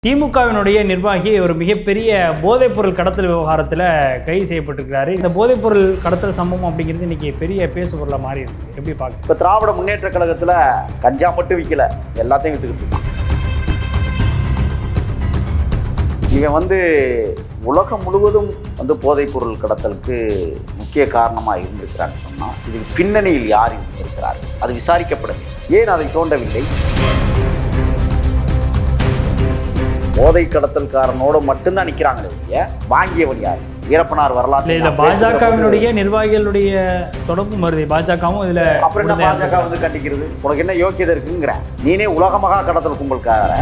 திமுகவினுடைய நிர்வாகி ஒரு மிகப்பெரிய போதைப்பொருள் கடத்தல் விவகாரத்தில் கைது செய்யப்பட்டிருக்கிறாரு. இந்த போதைப்பொருள் கடத்தல் சம்பவம் அப்படிங்கிறது இன்னைக்கு பெரிய பேசுபொருளாக மாறி இருக்கு. எப்படி பார்க்க? இப்போ திராவிட முன்னேற்ற கழகத்தில் கஞ்சா மட்டும் விற்கல, எல்லாத்தையும் விற்றுக்கிட்டு இருக்கான். இவன் உலகம் முழுவதும் போதைப்பொருள் கடத்தலுக்கு முக்கிய காரணமாக இருந்திருக்கிறான்னு சொன்னால் இதுக்கு பின்னணியில் யார் இருந்திருக்கிறார்கள் அது விசாரிக்கப்படவில்லை. ஏன் அதை தோண்டவில்லை? போதை கடத்தல்காரனோட மட்டும்தான் நிற்கிறாங்களே, வாங்கியவன் யார்? வீரப்பனார் வரலாற்று இல்ல பாஜகவினுடைய நிர்வாகிகளுடைய தொடர்பு மருதி பாஜகவும் இதுல அப்புறம் என்ன பாஜக கண்டிக்கிறது? உனக்கு என்ன யோக்கியதை இருக்குங்கிற? நீனே உலகமகா கடத்தல் கும்பலுக்காக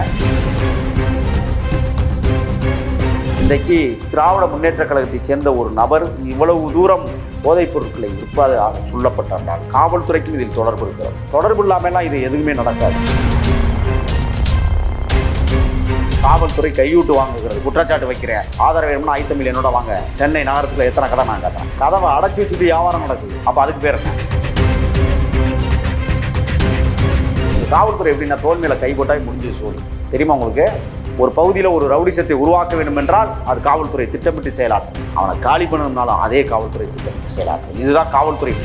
இன்றைக்கு திராவிட முன்னேற்ற கழகத்தை சேர்ந்த ஒரு நபர் இவ்வளவு தூரம் போதைப் பொருட்களை விற்பதாக சொல்லப்பட்டால் காவல்துறைக்கும் இதில் தொடர்பு இருக்கிறது. தொடர்பு இல்லாமலாம் இது எதுவுமே நடக்காது. காவல்துறை கையூட்டு வாங்குகிறது, குற்றச்சாட்டு வைக்கிறேன், ஆதரவு வேணும்னா ஐத்தமிழ் என்னோட வாங்க, சென்னை நகரத்தில் எத்தனை கடை நான் கட்டுறேன், கதவை அடைச்சி வச்சுட்டு வியாபாரம் நடக்குது. அப்போ அதுக்கு பேர் என்ன? காவல்துறை எப்படின்னா தோல் மேல கை போட்டாய் முடிஞ்சு சோழி. தெரியுமா உங்களுக்கு? ஒரு பகுதியில் ஒரு ரவுடிசத்தை உருவாக்க வேண்டும் என்றால் அது காவல்துறை திட்டமிட்டு செயலாற்றும். அவனை காலி பண்ணணும்னாலும் அதே காவல்துறை திட்டமிட்டு செயலாற்றும். இதுதான் காவல்துறை.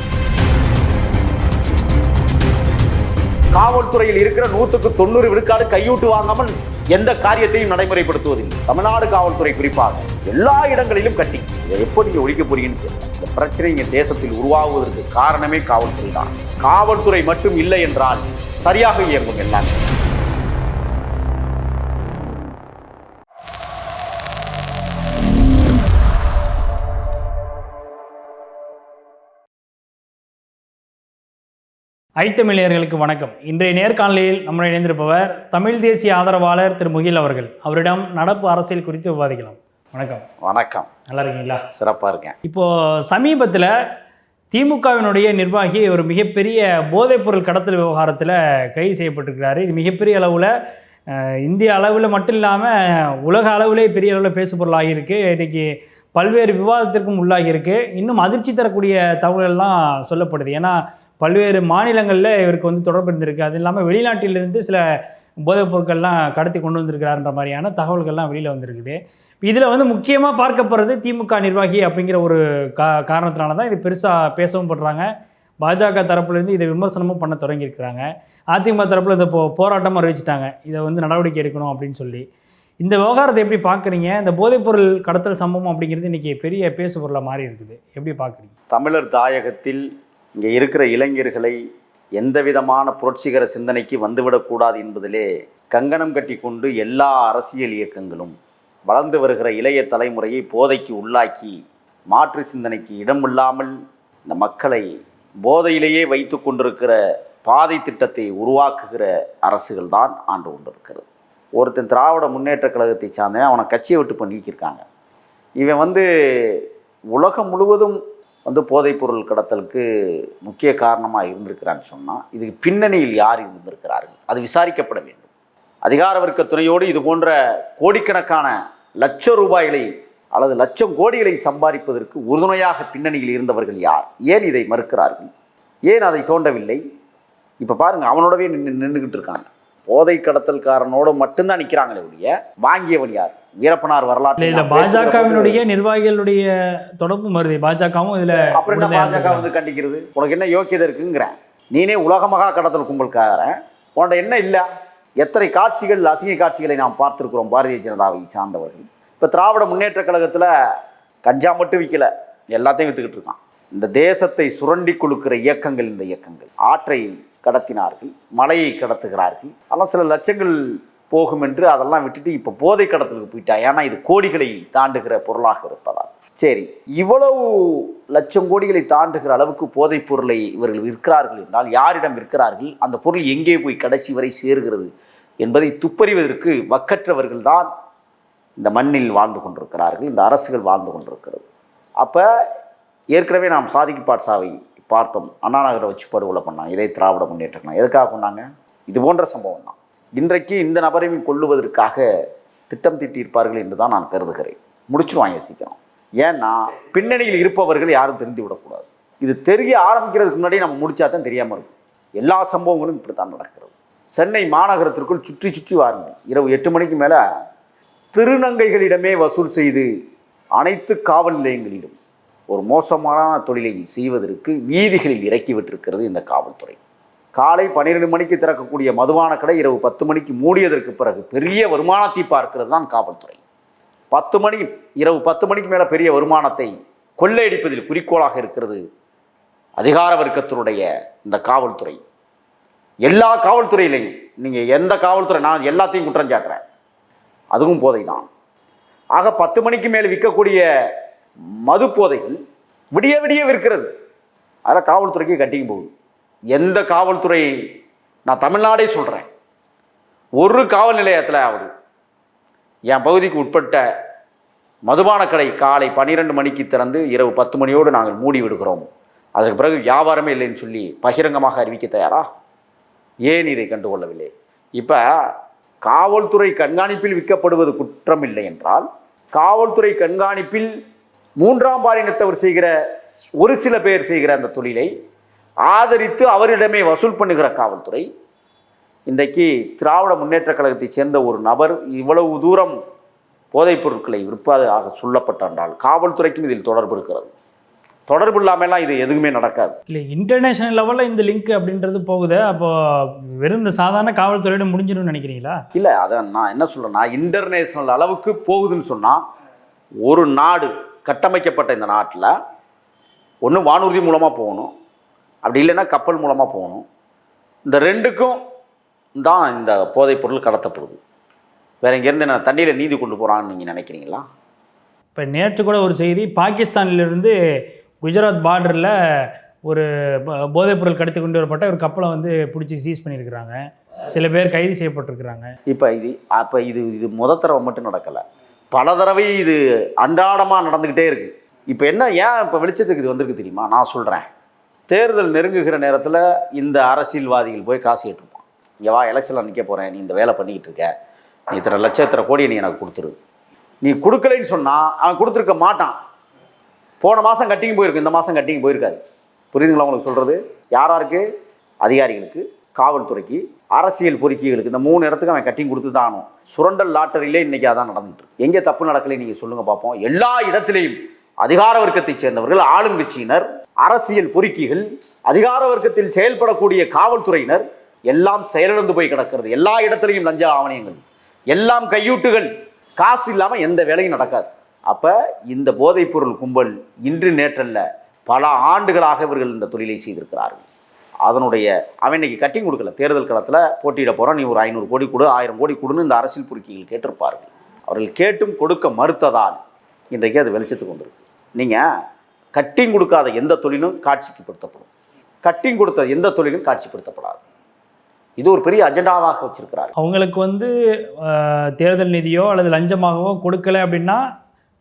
காவல்துறையில் இருக்கிற 100க்கு 90 விழுக்காடு கையூட்டு வாங்காமல் எந்த காரியத்தையும் நடைமுறைப்படுத்துவதில்லை. தமிழ்நாடு காவல்துறை குறிப்பாக எல்லா இடங்களிலும் கட்டி இதை எப்படி நீங்க ஒழிக்க போறீங்கன்னு தெரியல. இந்த பிரச்சனை இங்க தேசத்தில் உருவாகுவதற்கு காரணமே காவல்துறை தான். காவல்துறை மட்டும் இல்லை என்றால் சரியாக இயங்கும் எல்லாமே. ஐத்தமிழர்களுக்கு வணக்கம். இன்றைய நேர்காணலில் நம்முடன் இணைந்திருப்பவர் தமிழ் தேசிய ஆதரவாளர் திரு முகில் அவர்கள். அவரிடம் நடப்பு அரசியல் குறித்து விவாதிக்கலாம். வணக்கம். வணக்கம். நல்லா இருக்கீங்களா? சிறப்பாக இருக்கேன். இப்போது சமீபத்தில் திமுகவினுடைய நிர்வாகி ஒரு மிகப்பெரிய போதைப்பொருள் கடத்தல் விவகாரத்தில் கைது செய்யப்பட்டிருக்கிறாரு. இது மிகப்பெரிய அளவில் இந்திய அளவில் மட்டும் இல்லாமல் உலக அளவிலே பெரிய அளவில் பேசுபொருளாகியிருக்கு. இன்றைக்கி பல்வேறு விவாதத்திற்கும் உள்ளாகியிருக்கு. இன்னும் அதிர்ச்சி தரக்கூடிய தகவல்கள்லாம் சொல்லப்படுது. ஏன்னா பல்வேறு மாநிலங்களில் இவருக்கு தொடர்பு இருந்திருக்கு. அது இல்லாமல் வெளிநாட்டிலிருந்து சில போதைப் பொருட்கள்லாம் கடத்தி கொண்டு வந்திருக்கிறாருன்ற மாதிரியான தகவல்கள்லாம் வெளியில் வந்திருக்குது. இதில் முக்கியமாக பார்க்கப்படுறது திமுக நிர்வாகி அப்படிங்கிற ஒரு காரணத்தினால தான் இது பெருசாக பேசவும் படுறாங்க. பாஜக தரப்புலேருந்து இதை விமர்சனமும் பண்ண தொடங்கியிருக்கிறாங்க. அதிமுக தரப்பில் இந்த போராட்டமாக அறிவிச்சிட்டாங்க, இதை நடவடிக்கை எடுக்கணும் அப்படின்னு சொல்லி. இந்த விவகாரத்தை எப்படி பார்க்குறீங்க? இந்த போதைப்பொருள் கடத்தல் சம்பவம் அப்படிங்கிறது இன்றைக்கி பெரிய பேசுபொருளாக மாறி இருக்குது. எப்படி பார்க்குறீங்க? தமிழர் தாயகத்தில் இங்கே இருக்கிற இளைஞர்களை எந்த விதமான புரட்சிகர சிந்தனைக்கு வந்துவிடக்கூடாது என்பதிலே கங்கணம் கட்டி கொண்டு எல்லா அரசியல் இயக்கங்களும் வளர்ந்து வருகிற இளைய தலைமுறையை போதைக்கு உள்ளாக்கி மாற்று சிந்தனைக்கு இடமில்லாமல் இந்த மக்களை போதையிலேயே வைத்து கொண்டிருக்கிற பாதை திட்டத்தை உருவாக்குகிற அரசுகள் தான் ஆண்டு கொண்டிருக்கிறது. ஒருத்தன் திராவிட முன்னேற்ற கழகத்தை சார்ந்தேன், அவனை கட்சியை விட்டு இப்போ நீக்கியிருக்காங்க. இவன் உலகம் முழுவதும் போதைப்பொருள் கடத்தலுக்கு முக்கிய காரணமாக இருந்திருக்கிறான்னு சொன்னால் இதுக்கு பின்னணியில் யார் இருந்திருக்கிறார்கள் அது விசாரிக்கப்பட வேண்டும். அதிகார வர்க்க துணையோடு இது போன்ற கோடிக்கணக்கான லட்சம் ரூபாய்களை அல்லது லட்சம் கோடிகளை சம்பாதிப்பதற்கு உறுதுணையாக பின்னணியில் இருந்தவர்கள் யார்? ஏன் இதை மறுக்கிறார்கள்? ஏன் அதை தோண்டவில்லை? இப்போ பாருங்கள், அவனோடவே நின்றுக்கிட்டு இருக்காங்க. போதை கடத்தல்காரனோட மட்டும்தான் நிற்கிறாங்களே ஒழிய வாங்கியவன் யார்? வீரப்பனார் வரலாற்று பாஜகவினுடைய நிர்வாகிகளுடைய தொடர்பு மருதி பாஜகவும் இதுல அப்புறம் என்ன பாஜக கண்டிக்கிறது? உனக்கு என்ன யோக்கியதை இருக்குங்கிற? நீனே உலகமகா கடத்தல் கும்பலுக்காக உன்ட என்ன இல்லை? எத்தனை காட்சிகள், அசிங்க காட்சிகளை நாம் பார்த்துருக்கிறோம் பாரதிய ஜனதாவை சார்ந்தவர்கள். இப்போ திராவிட முன்னேற்ற கழகத்தில் கஞ்சா மட்டும் விற்கல, எல்லாத்தையும் விற்றுக்கிட்டு இருக்கான். இந்த தேசத்தை சுரண்டி கொடுக்கிற இயக்கங்கள், இந்த இயக்கங்கள் ஆற்றை கடத்தினார்கள், மலையை கடத்துகிறார்கள். அதெல்லாம் சில லட்சங்கள் போகும் என்று அதெல்லாம் விட்டுட்டு இப்போ போதை கடத்தலுக்கு போயிட்டா. ஏன்னா இது கோடிகளை தாண்டுகிற பொருளாக இருப்பதால். சரி, இவ்வளவு லட்சம் கோடிகளை தாண்டுகிற அளவுக்கு போதைப் பொருளை இவர்கள் விற்கிறார்கள் என்றால் யாரிடம் விற்கிறார்கள்? அந்த பொருள் எங்கே போய் கடைசி வரை சேருகிறது என்பதை துப்பறிவதற்கு வக்கற்றவர்கள் தான் இந்த மண்ணில் வாழ்ந்து கொண்டிருக்கிறார்கள், இந்த அரசுகள் வாழ்ந்து கொண்டிருக்கிறது. அப்போ ஏற்கனவே நாம் சாதிக்கு பாட்சாவை பார்த்தோம். அண்ணா நகரை வச்சு படுகொலை பண்ணாங்க. இதே திராவிட முன்னேற்றம் எதுக்காக பண்ணாங்க? இது போன்ற சம்பவம் தான். இன்றைக்கு இந்த நபரையும் கொல்லுவதற்காக திட்டம் தீட்டியிருப்பார்கள் என்று தான் நான் கருதுகிறேன். முடிச்சுருவாங்க சீக்கிரம். ஏன்னா பின்னணியில் இருப்பவர்கள் யாரும் தெரிந்து விடக்கூடாது. இது தெரிய ஆரம்பிக்கிறதுக்கு முன்னாடி நம்ம முடிச்சா தான் தெரியாமல் இருக்கும். எல்லா சம்பவங்களும் இப்படி தான் நடக்கிறது. சென்னை மாநகரத்திற்குள் சுற்றி சுற்றி வாருங்கள். இரவு 8 மணிக்கு மேலே திருநங்கைகளிடமே வசூல் செய்து அனைத்து காவல் நிலையங்களிலும் ஒரு மோசமான தொழிலை செய்வதற்கு வீதிகளில் இறக்கி விட்டிருக்கிறது இந்த காவல்துறை. காலை 12 மணிக்கு திறக்கக்கூடிய மதுபான கடை இரவு 10 மணிக்கு மூடியதற்கு பிறகு பெரிய வருமானத்தை பார்க்கிறது தான் காவல்துறை. 10 மணி இரவு 10 மணிக்கு மேலே பெரிய வருமானத்தை கொள்ளையடிப்பதில் குறிக்கோளாக இருக்கிறது அதிகார வர்க்கத்தினுடைய இந்த காவல்துறை. எல்லா காவல்துறையிலையும் நீங்கள் எந்த காவல்துறை, நான் எல்லாத்தையும் குற்றம் சாட்டுறேன், அதுவும் போதை தான். ஆக 10 மணிக்கு மேல் விற்கக்கூடிய மது போதைகள் விடிய விடிய விற்கிறது. அதில் காவல்துறைக்கு கட்டிக்கு போகுது. எந்த காவல்துறை, நான் தமிழ்நாடே சொல்கிறேன், ஒரு காவல் நிலையத்தில் ஆகுது என் பகுதிக்கு உட்பட்ட மதுபான கடை காலை 12 மணிக்கு திறந்து இரவு 10 மணியோடு நாங்கள் மூடி விடுகிறோம், அதற்கு பிறகு வியாபாரமே இல்லைன்னு சொல்லி பகிரங்கமாக அறிவிக்க தயாரா? ஏன் இதை கண்டுகொள்ளவில்லை? இப்போ காவல்துறை கண்காணிப்பில் விற்கப்படுவது குற்றம் இல்லை என்றால், காவல்துறை கண்காணிப்பில் 3ஆம் பாலினத்தவர் செய்கிற ஒரு சில பேர் செய்கிற அந்த தொழிலை ஆதரித்து அவரிடமே வசூல் பண்ணுகிற காவல்துறை, இன்றைக்கு திராவிட முன்னேற்ற கழகத்தைச் சேர்ந்த ஒரு நபர் இவ்வளவு தூரம் போதைப் பொருட்களை விற்பதாக சொல்லப்பட்டால் காவல்துறைக்கும் இதில் தொடர்பு இருக்கிறது. தொடர்பு இல்லாமலாம் இது எதுவுமே நடக்காது. இல்லை, இன்டர்நேஷனல் லெவலில் இந்த லிங்க் அப்படின்றது போகுது. அப்போ வெறும் இந்த சாதாரண காவல்துறையோட முடிஞ்சிடும்னு நினைக்கிறீங்களா? இல்லை, அதை நான் என்ன சொல்கிறேன்னா, இன்டர்நேஷனல் அளவுக்கு போகுதுன்னு சொன்னால், ஒரு நாடு கட்டமைக்கப்பட்ட இந்த நாட்டில் ஒன்று வானூர்தி மூலமாக போகணும், அப்படி இல்லைன்னா கப்பல் மூலமாக போகணும். இந்த ரெண்டுக்கும் தான் இந்த போதைப் பொருள் கடத்தப்படுது. வேறு இங்கேருந்து நான் தண்ணியில் நீதி கொண்டு போகிறான்னு நீங்கள் நினைக்கிறீங்களா? இப்போ நேற்று கூட ஒரு செய்தி, பாகிஸ்தானிலிருந்து குஜராத் பார்டரில் ஒரு போதைப்பொருள் கடத்தி கொண்டு வரப்பட்ட ஒரு கப்பலை வந்து பிடிச்சி சீஸ் பண்ணியிருக்கிறாங்க. சில பேர் கைது செய்யப்பட்டிருக்கிறாங்க. இப்போ இது முத தடவை மட்டும் நடக்கலை, பல தடவை இது அன்றாடமாக நடந்துக்கிட்டே இருக்குது. இப்போ என்ன, ஏன் இப்போ வெளிச்சத்துக்கு இது வந்திருக்கு தெரியுமா? நான் சொல்கிறேன், தேர்தல் நெருங்குகிற நேரத்தில் இந்த அரசியல்வாதிகள் போய் காசு கேட்டிருப்பான். இங்கே வா, எலெக்ஷனில் நிற்க போகிறேன், நீ இந்த வேலை பண்ணிக்கிட்டு இருக்க, நீ இத்தனை லட்சம் இத்தனை கோடியை நீ எனக்கு கொடுத்துரு. நீ கொடுக்கலைன்னு சொன்னால் அவன் கொடுத்துருக்க மாட்டான். போன மாதம் கட்டிங் போயிருக்கு, இந்த மாதம் கட்டிங் போயிருக்காது. புரியுதுங்களா உங்களுக்கு சொல்கிறது? யாராருக்கு? அதிகாரிகளுக்கு, காவல்துறைக்கு, அரசியல் பொறுக்கிகளுக்கு, இந்த 3 இடத்துக்கு அவன் கட்டிங் கொடுத்து தான் ஆகணும். சுரண்டல் லாட்டரியிலே இன்றைக்கி அதான் நடந்துட்டு. எங்கே தப்பு நடக்கலை நீங்கள் சொல்லுங்கள் பார்ப்போம். எல்லா இடத்துலையும் அதிகார வர்க்கத்தைச் சேர்ந்தவர்கள், ஆளுங்கட்சியினர், அரசியல் பொறுக்கிகள், அதிகார வர்க்கத்தில் செயல்படக்கூடிய காவல்துறையினர் எல்லாம் செயலிழந்து போய் கிடக்கிறது. எல்லா இடத்துலையும் லஞ்ச ஆவணங்கள், எல்லாம் கையூட்டுகள், காசு இல்லாமல் எந்த வேலையும் நடக்காது. அப்போ இந்த போதைப்பொருள் கும்பல் இன்று நேற்றல்ல, பல ஆண்டுகளாக இவர்கள் இந்த தொழிலை செய்திருக்கிறார்கள். அதனுடைய அவன் இன்னைக்கு கட்டிங் கொடுக்கல. தேர்தல் களத்தில் போட்டியிட போகிறோம், நீ ஒரு 500 கோடி கொடு, 1000 கோடி கொடுன்னு இந்த அரசியல் பொறுக்கிகள் கேட்டிருப்பார்கள். அவர்கள் கேட்டும் கொடுக்க மறுத்ததால் இன்றைக்கு அது வெளிச்சத்துக்கு வந்திருக்கு. நீங்கள் கட்டிங் கொடுக்காத எந்த தொழிலும் காட்சிப்படுத்தப்படும், கட்டிங் கொடுத்த எந்த தொழிலும் காட்சிப்படுத்தப்படாது. இது ஒரு பெரிய அஜெண்டாவாக வச்சிருக்கிறார். அவங்களுக்கு வந்து தேர்தல் நிதியோ அல்லது லஞ்சமாகவோ கொடுக்கல அப்படின்னா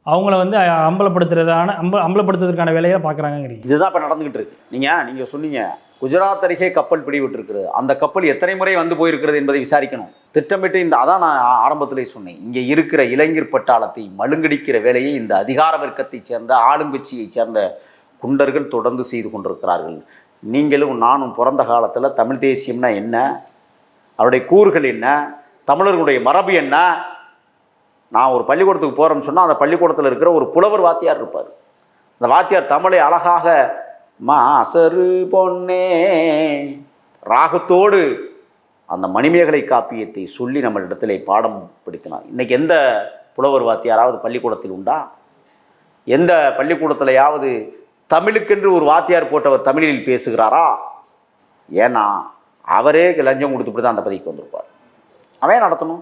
அவங்கள வந்து அம்பலப்படுத்துறதுக்கான வேலையை பார்க்குறாங்கிறீங்க. இதுதான் இப்போ நடந்துகிட்டு இருக்கு. நீங்கள் சொன்னீங்க குஜராத் அருகே கப்பல் பிடிவிட்டிருக்கிறது. அந்த கப்பல் எத்தனை முறை வந்து போயிருக்கிறது என்பதை விசாரிக்கணும். திட்டமிட்டு அதான் நான் ஆரம்பத்திலே சொன்னேன், இங்கே இருக்கிற இளைஞர் பட்டாளத்தை மழுங்கடிக்கிற வேலையை இந்த அதிகார வர்க்கத்தைச் சேர்ந்த ஆளுங்கட்சியைச் சேர்ந்த குண்டர்கள் தொடர்ந்து செய்து கொண்டிருக்கிறார்கள். நீங்களும் நானும் பிறந்த காலத்தில் தமிழ் தேசியம்னா என்ன, அவருடைய கூறுகள் என்ன, தமிழர்களுடைய மரபு என்ன. நான் ஒரு பள்ளிக்கூடத்துக்கு போகிறேன்னு சொன்னால் அந்த பள்ளிக்கூடத்தில் இருக்கிற ஒரு புலவர் வாத்தியார் இருப்பார். அந்த வாத்தியார் தமிழை அழகாக மாசரு பொன்னே ராகத்தோடு அந்த மணிமேகலை காப்பியத்தை சொல்லி நம்மளிடத்திலே பாடம் பிடித்தினார். இன்றைக்கி எந்த புலவர் வாத்தியாராவது பள்ளிக்கூடத்தில் உண்டா? எந்த பள்ளிக்கூடத்திலையாவது தமிழுக்கென்று ஒரு வாத்தியார் போட்டவர் தமிழில் பேசுகிறாரா? ஏன்னா அவரே லஞ்சம் கொடுத்துட்டு தான் அந்த பதவிக்கு வந்திருப்பார். அவன் நடத்தணும்.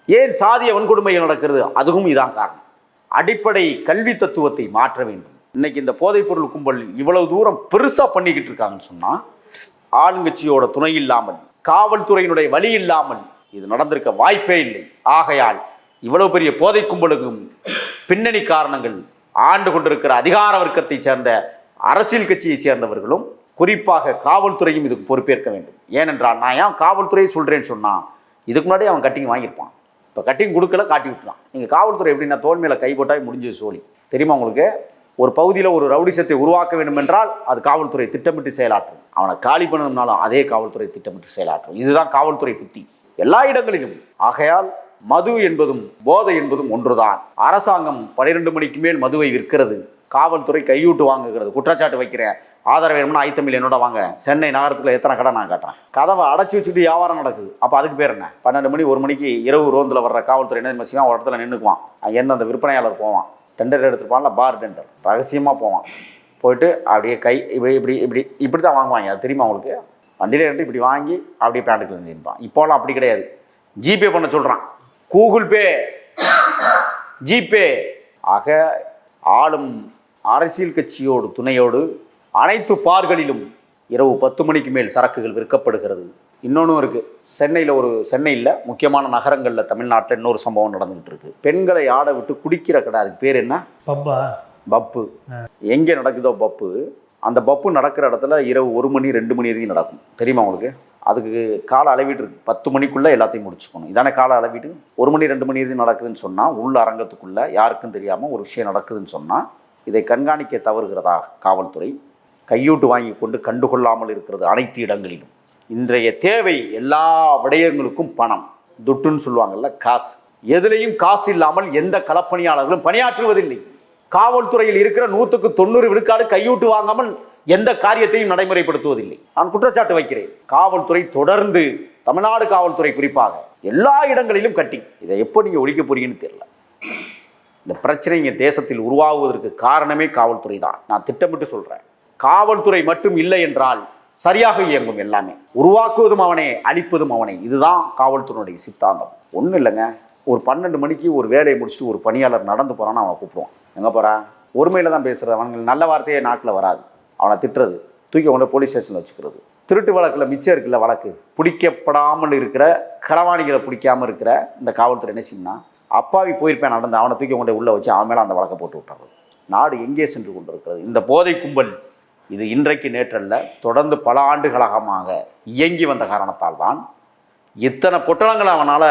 ஏன் சாதிய வன்கொடுமைகள் நடக்கிறது? அதுவும் இதான் காரணம். அடிப்படை கல்வி தத்துவத்தை மாற்ற வேண்டும். இன்னைக்கு இந்த போதைப்பொருள் கும்பல் இவ்வளவு தூரம் பெருசாக பண்ணிக்கிட்டு இருக்காங்கன்னு சொன்னால், ஆளுங்கட்சியோட துணை இல்லாமல், காவல்துறையினுடைய வழி இல்லாமல் இது நடந்திருக்க வாய்ப்பே இல்லை. ஆகையால் இவ்வளவு பெரிய போதை கும்பலுக்கும் பின்னணி காரணங்கள் ஆண்டு கொண்டிருக்கிற அதிகார வர்க்கத்தை சேர்ந்த அரசியல் கட்சியை சேர்ந்தவர்களும் குறிப்பாக காவல்துறையும் இதுக்கு பொறுப்பேற்க வேண்டும். ஏனென்றால் நான் ஏன் காவல்துறையை சொல்கிறேன்னு சொன்னால், இதுக்கு முன்னாடி அவன் கட்டிங் வாங்கியிருப்பான், இப்போ கட்டிங் கொடுக்கல, காட்டி விட்டுறான். நீங்கள் காவல்துறை எப்படின்னா தோல் மேலே கை போட்டால் முடிஞ்சது சோழி. தெரியுமா உங்களுக்கு? ஒரு பகுதியில் ஒரு ரவுடிசத்தை உருவாக்க வேண்டும் என்றால் அது காவல்துறை திட்டமிட்டு செயலாற்றும். அவனை காலி பண்ணணும்னாலும் அதே காவல்துறை திட்டமிட்டு செயலாற்றும். இதுதான் காவல்துறை புத்தி எல்லா இடங்களிலும். ஆகையால் மது என்பதும் போதை என்பதும் ஒன்றுதான். அரசாங்கம் 12 மணிக்கு மேல் மதுவை விற்கிறது, காவல்துறை கையூட்டு வாங்குகிறது. குற்றச்சாட்டு வைக்கிறேன், ஆதரவு வேணும்னா ஐத்தமிழ் என்னோட வாங்க. சென்னை நகரத்துக்குள்ள எத்தனை கடை நான் காட்டுறேன். கதவை அடைச்சி வச்சுட்டு வியாபாரம் நடக்குது. அப்போ அதுக்கு பேர் என்ன? 12 மணி 1 மணிக்கு இரவு ரோந்தில் வர்ற காவல்துறை என்ன செய்வான்? ஒரு இடத்துல நின்றுக்குவான். என்ன அந்த விற்பனையாளர் போவான், டெண்டர் எடுத்துருப்பான்ல, பார் டெண்டர், ரகசியமாக போவான். போயிட்டு அப்படியே கை இப்படி தான் வாங்குவாங்க. அது தெரியுமா அவங்களுக்கு? வண்டியில் எடுத்து இப்படி வாங்கி அப்படியே பேண்ட்டுக்கு நிற்பான். இப்போலாம் அப்படி கிடையாது. ஜிபே பண்ண சொல்கிறான், கூகுள் பே, ஜிபே. ஆக ஆளும் அரசியல் கட்சியோடு துணையோடு அனைத்து பார்களிலும் இரவு 10 மணிக்கு மேல் சரக்குகள் விற்கப்படுகிறது. இன்னொன்றும் இருக்குது. சென்னையில் முக்கியமான நகரங்களில் தமிழ்நாட்டில் இன்னொரு சம்பவம் நடந்துகிட்டு இருக்கு. பெண்களை ஆட விட்டு குடிக்கிற கடை, அதுக்கு பேர் என்ன? பப்பு. எங்கே நடக்குதோ பப்பு, அந்த பப்பு நடக்கிற இடத்துல இரவு 1 மணி 2 மணி வரைக்கும் நடக்கும். தெரியுமா உங்களுக்கு? அதுக்கு கால அளவீடு இருக்குது. 10 மணிக்குள்ளே எல்லாத்தையும் முடிச்சுக்கணும். இதானே கால அளவீடு. 1 மணி 2 மணி வரைக்கும் நடக்குதுன்னு சொன்னால், உள்ள அரங்கத்துக்குள்ளே யாருக்கும் தெரியாமல் ஒரு விஷயம் நடக்குதுன்னு சொன்னால், இதை கண்காணிக்க தவறுகிறதா காவல்துறை? கையூட்டு வாங்கி கொண்டு கண்டுகொள்ளாமல் இருக்கிறது அனைத்து இடங்களிலும். இன்றைய தேவை எல்லா விடயங்களுக்கும் பணம், துட்டுன்னு சொல்லுவாங்கள்ல, காசு. எதுலேயும் காசு இல்லாமல் எந்த களப்பணியாளர்களும் பணியாற்றுவதில்லை. காவல்துறையில் இருக்கிற 100க்கு 90 விழுக்காடு கையூட்டு வாங்காமல் எந்த காரியத்தையும் நடைமுறைப்படுத்துவதில்லை. நான் குற்றச்சாட்டு வைக்கிறேன். காவல்துறை தொடர்ந்து, தமிழ்நாடு காவல்துறை குறிப்பாக எல்லா இடங்களிலும் கட்டி. இதை எப்போ நீங்கள் ஒழிக்க போறீங்கன்னு தெரியல. இந்த பிரச்சனை இங்கே தேசத்தில் உருவாகுவதற்கு காரணமே காவல்துறை தான். நான் திட்டமிட்டு சொல்கிறேன். காவல்துறை மட்டும் இல்லை என்றால் சரியாக இயங்கும். எல்லாமே உருவாக்குவதும் அவனே, அழிப்பதும் அவனே. இதுதான் காவல்துறையினுடைய சித்தாந்தம். ஒன்றும் இல்லைங்க. ஒரு 12 மணிக்கு ஒரு வேலையை முடிச்சுட்டு ஒரு பணியாளர் நடந்து போகிறான்னு அவனை கூப்பிடுவான். எங்கே போகிறா? ஒருமையில் தான் பேசுகிறது. அவனுக்கு நல்ல வார்த்தையே நாட்டில் வராது. அவனை திட்டுறது, தூக்கி கொண்டு போலீஸ் ஸ்டேஷனில் வச்சுக்கிறது. திருட்டு வழக்கில் மிச்சம் இருக்குல்ல வழக்கு, பிடிக்கப்படாமல் இருக்கிற களவாணிகளை பிடிக்காமல் இருக்கிற இந்த காவல்துறை என்ன செய்யும்னா, அப்பாவி போயிருப்பேன் நடந்து, அவனை தூக்கி கொண்டு உள்ளே வச்சு அவன் மேலே அந்த வழக்கை போட்டு விட்டாங்க. நாடு எங்கே சென்று கொண்டிருக்கிறது? இந்த போதை கும்பல் இது இன்றைக்கு நேற்றல்ல, தொடர்ந்து பல ஆண்டுகளாக இயங்கி வந்த காரணத்தால் தான் இத்தனை பொட்டலங்களை அவனால்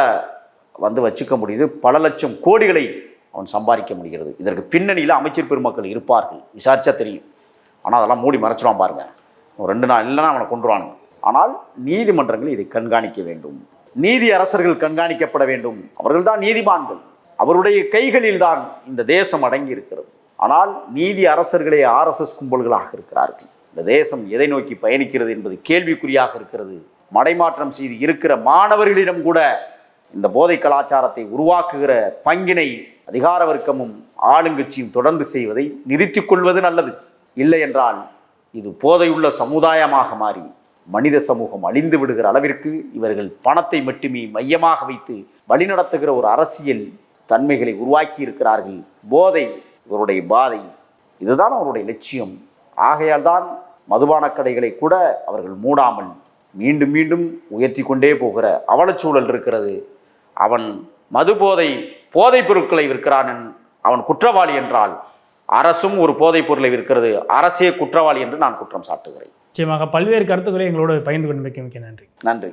வச்சுக்க முடியுது. பல லட்சம் கோடிகளை அவன் சம்பாதிக்க முடிகிறது. இதற்கு பின்னணியில் அமைச்சர் பெருமக்கள் இருப்பார்கள், விசாரித்தா தெரியும். ஆனால் அதெல்லாம் மூடி மறைச்சிடுவான் பாருங்கள். ஒரு 2 நாள் இல்லைன்னா அவனை கொண்டுருவானுங்க. ஆனால் நீதிமன்றங்கள் இதை கண்காணிக்க வேண்டும். நீதி அரசர்கள் கண்காணிக்கப்பட வேண்டும். அவர்கள் தான் நீதிமான்கள். அவருடைய கைகளில் தான் இந்த தேசம் அடங்கி இருக்கிறது. ஆனால் நீதி அரசர்களே RSS கும்பல்களாக இருக்கிறார்கள். இந்த தேசம் எதை நோக்கி பயணிக்கிறது என்பது கேள்விக்குறியாக இருக்கிறது. மடைமாற்றம் செய்து இருக்கிற மாணவர்களிடம் கூட இந்த போதை கலாச்சாரத்தை உருவாக்குகிற பங்கினை அதிகார வர்க்கமும் ஆளுங்கட்சியும் தொடர்ந்து செய்வதை நிறுத்திக் கொள்வது நல்லது. இல்லை என்றால் இது போதையுள்ள சமுதாயமாக மாறி மனித சமூகம் அழிந்து விடுகிற அளவிற்கு இவர்கள் பணத்தை மட்டுமே மையமாக வைத்து வழிநடத்துகிற ஒரு அரசியல் தன்மைகளை உருவாக்கி இருக்கிறார்கள். போதை இவருடைய பாதை, இதுதான் அவருடைய லட்சியம். ஆகையால் தான் மதுபான கடைகளை கூட அவர்கள் மூடாமல் மீண்டும் மீண்டும் உயர்த்தி கொண்டே போகிற அவலச்சூழல் இருக்கிறது. அவன் போதைப் பொருட்களை விற்கிறான், அவன் குற்றவாளி என்றால் அரசும் ஒரு போதைப் பொருளை விற்கிறது, அரசே குற்றவாளி என்று நான் குற்றம் சாட்டுகிறேன். நிச்சயமாக பல்வேறு கருத்துக்களை எங்களோடு பகிர்ந்து கொண்டு மிக்க நன்றி. நன்றி.